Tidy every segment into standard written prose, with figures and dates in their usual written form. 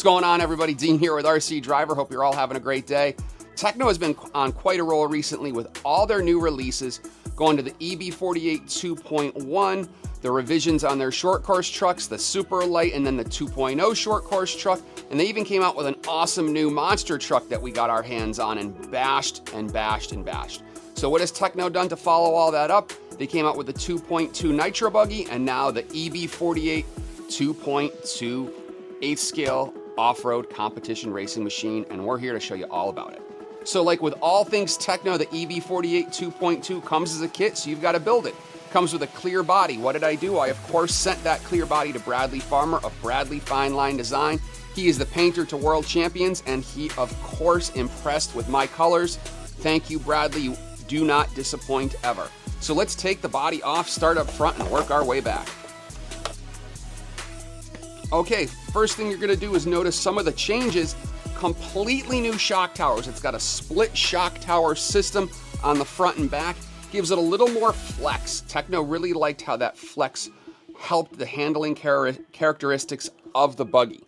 going on, everybody? Dean here with RC Driver. Hope you're all having a great day. Tekno has been on quite a roll recently with all their new releases, going to the EB48 2.1, the revisions on their short course trucks, the super light, and then the 2.0 short course truck. And they even came out with an awesome new monster truck that we got our hands on and bashed and bashed and bashed. So what has Tekno done to follow all that up? They came out with the 2.2 Nitro Buggy and now the EB48 2.2 8th scale off-road competition racing machine, and we're here to show you all about it. So like with all things Tekno, the EB48 2.2 comes as a kit, so you've got to build it. Comes with a clear body. What did I do? I, of course, sent that clear body to Bradley Farmer of Bradley Fine Line Design. He is the painter to world champions, and he, of course, impressed with my colors. Thank you, Bradley. You do not disappoint ever. So let's take the body off, start up front, and work our way back. Okay, first thing you're going to do is notice some of the changes. Completely new shock towers. It's got a split shock tower system on the front and back. Gives it a little more flex. Tekno really liked how that flex helped the handling characteristics of the Buggy.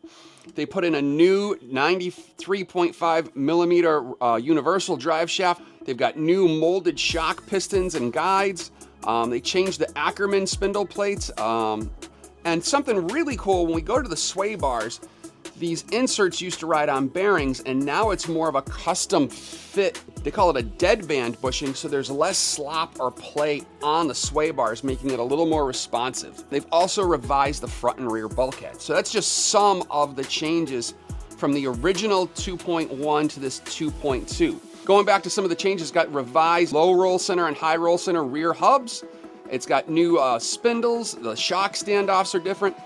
They put in a new 93.5 millimeter universal drive shaft. They've got new molded shock pistons and guides. They changed the Ackerman spindle plates. And something really cool, when we go to the sway bars, these inserts used to ride on bearings, and now it's more of a custom fit. They call it a deadband bushing, so there's less slop or play on the sway bars, making it a little more responsive. They've also revised the front and rear bulkhead. So that's just some of the changes from the original 2.1 to this 2.2. Going back to some of the changes, got revised low roll center and high roll center rear hubs. It's got new spindles. The shock standoffs are different.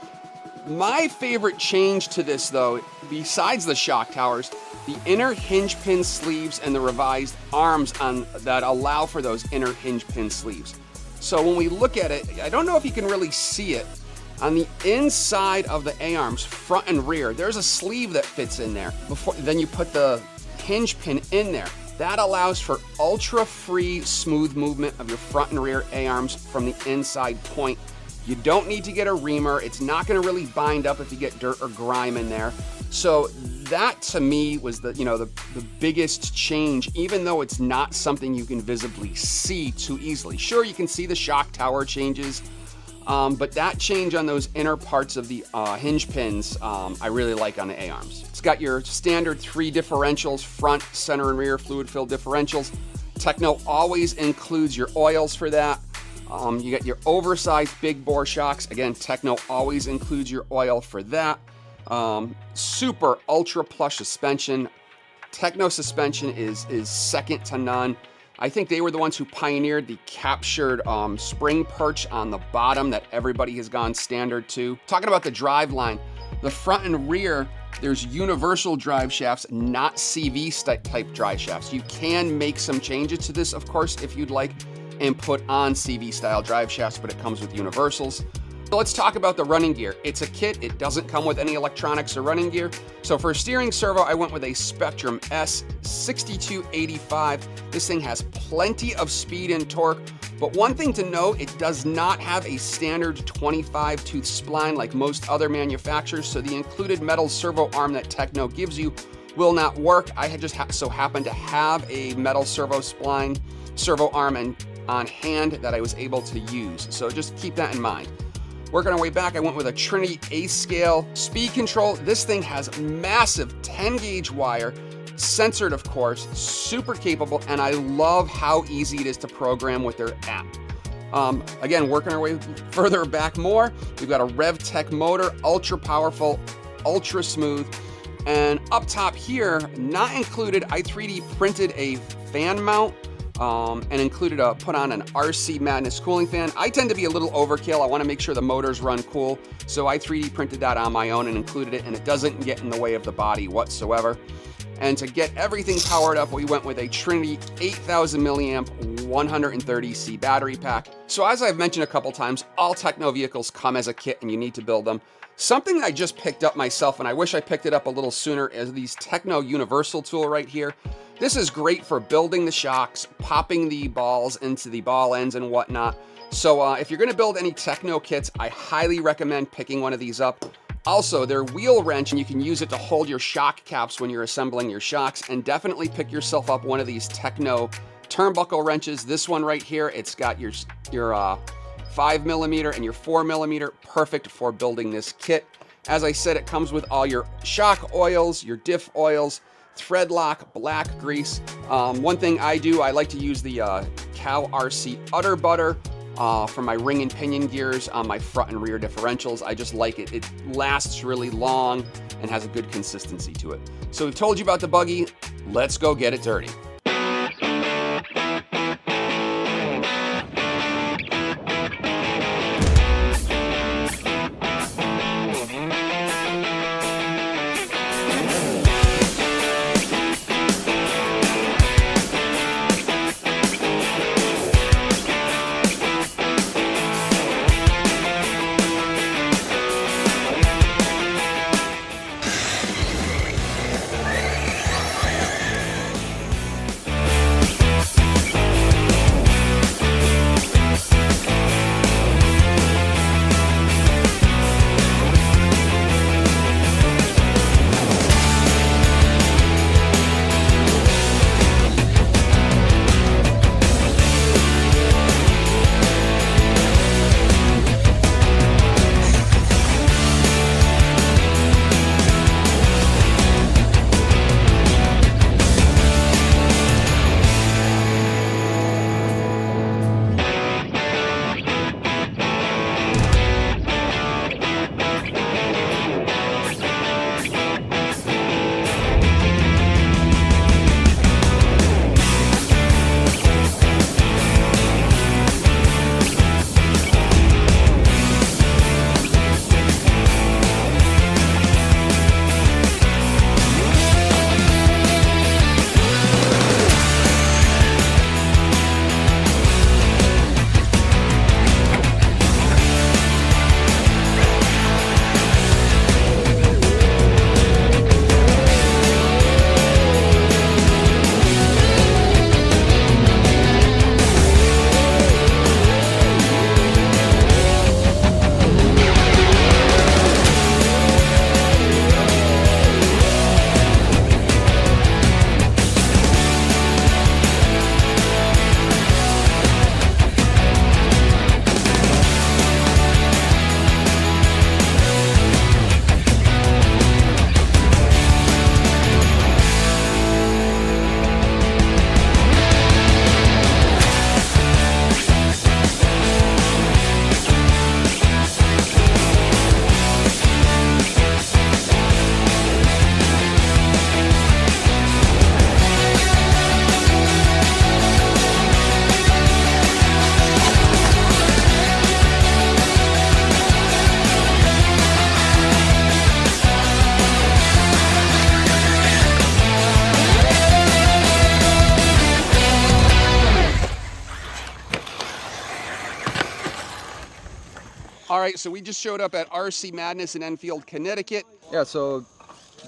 My favorite change to this, though, besides the shock towers, the inner hinge pin sleeves and the revised arms that allow for those inner hinge pin sleeves. So when we look at it, I don't know if you can really see it. On the inside of the A-arms, front and rear, there's a sleeve that fits in there. Then you put the hinge pin in there. That allows for ultra-free, smooth movement of your front and rear A-arms from the inside point. You don't need to get a reamer. It's not going to really bind up if you get dirt or grime in there. So that, to me, was the biggest change, even though it's not something you can visibly see too easily. Sure, you can see the shock tower changes, but that change on those inner parts of the hinge pins, I really like on the A-arms. It's got your standard 3 differentials, front, center, and rear fluid-filled differentials. Tekno always includes your oils for that. You get your oversized big bore shocks. Again, Tekno always includes your oil for that. Super ultra plush suspension. Tekno suspension is second to none. I think they were the ones who pioneered the captured spring perch on the bottom that everybody has gone standard to. Talking about the drive line, the front and rear, there's universal drive shafts, not CV type drive shafts. You can make some changes to this, of course, if you'd like, and put on CV style drive shafts, but it comes with universals. So let's talk about the running gear. It's a kit. It doesn't come with any electronics or running gear. So for steering servo, I went with a Spectrum S6285. This thing has plenty of speed and torque, but one thing to note, it does not have a standard 25 tooth spline like most other manufacturers, so the included metal servo arm that Tekno gives you will not work. I had just so happened to have a metal servo arm on hand that I was able to use, so just keep that in mind. Working our way back, I went with a Trinity 8th scale speed control. This thing has massive 10 gauge wire, censored of course, super capable, and I love how easy it is to program with their app. Again, working our way further back more, we've got a RevTech motor, ultra powerful, ultra smooth, and up top here, not included, I 3D printed a fan mount and included put on an RC Madness cooling fan. I tend to be a little overkill. I want to make sure the motors run cool, so I 3D printed that on my own and included it, and it doesn't get in the way of the body whatsoever. And to get everything powered up, we went with a Trinity 8000 milliamp 130C battery pack. So as I've mentioned a couple times, all Tekno vehicles come as a kit and you need to build them. Something I just picked up myself, and I wish I picked it up a little sooner, is these Tekno Universal tool right here. This is great for building the shocks, popping the balls into the ball ends and whatnot. So if you're gonna build any Tekno kits, I highly recommend picking one of these up. Also, their wheel wrench, and you can use it to hold your shock caps when you're assembling your shocks, and definitely pick yourself up one of these Tekno turnbuckle wrenches. This one right here, it's got your 5mm and your 4mm, perfect for building this kit. As I said, it comes with all your shock oils, your diff oils, thread lock, black grease. One thing I do, I like to use the Tekno RC Udder Butter for my ring and pinion gears on my front and rear differentials. I just like it. It lasts really long and has a good consistency to it. So we've told you about the Buggy. Let's go get it dirty. All right, so we just showed up at RC Madness in Enfield, Connecticut. Yeah, so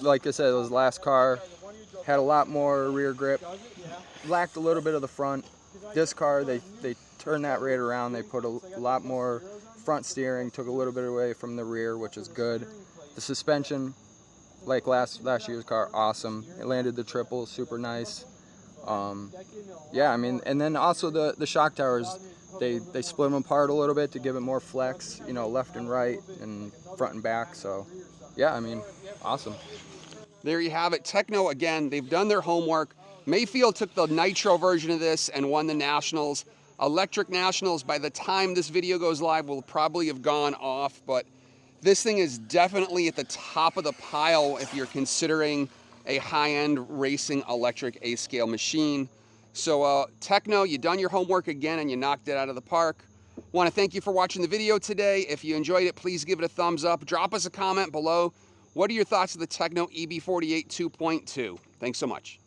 like I said, it was the last car. Had a lot more rear grip. Lacked a little bit of the front. This car, they turned that right around. They put a lot more front steering, took a little bit away from the rear, which is good. The suspension, like last year's car, awesome. It landed the triple, super nice. Yeah, I mean, and then also the shock towers, they split them apart a little bit to give it more flex, you know, left and right and front and back. So yeah, I mean, awesome. There you have it. Tekno, again, they've done their homework. Mayfield took the nitro version of this and won the Nationals. Electric Nationals, by the time this video goes live, will probably have gone off, but this thing is definitely at the top of the pile if you're considering a high-end racing electric A-scale machine. So Tekno, you done your homework again and you knocked it out of the park. Want to thank you for watching the video today. If you enjoyed it, please give it a thumbs up. Drop us a comment below. What are your thoughts of the Tekno EB48 2.2? Thanks so much.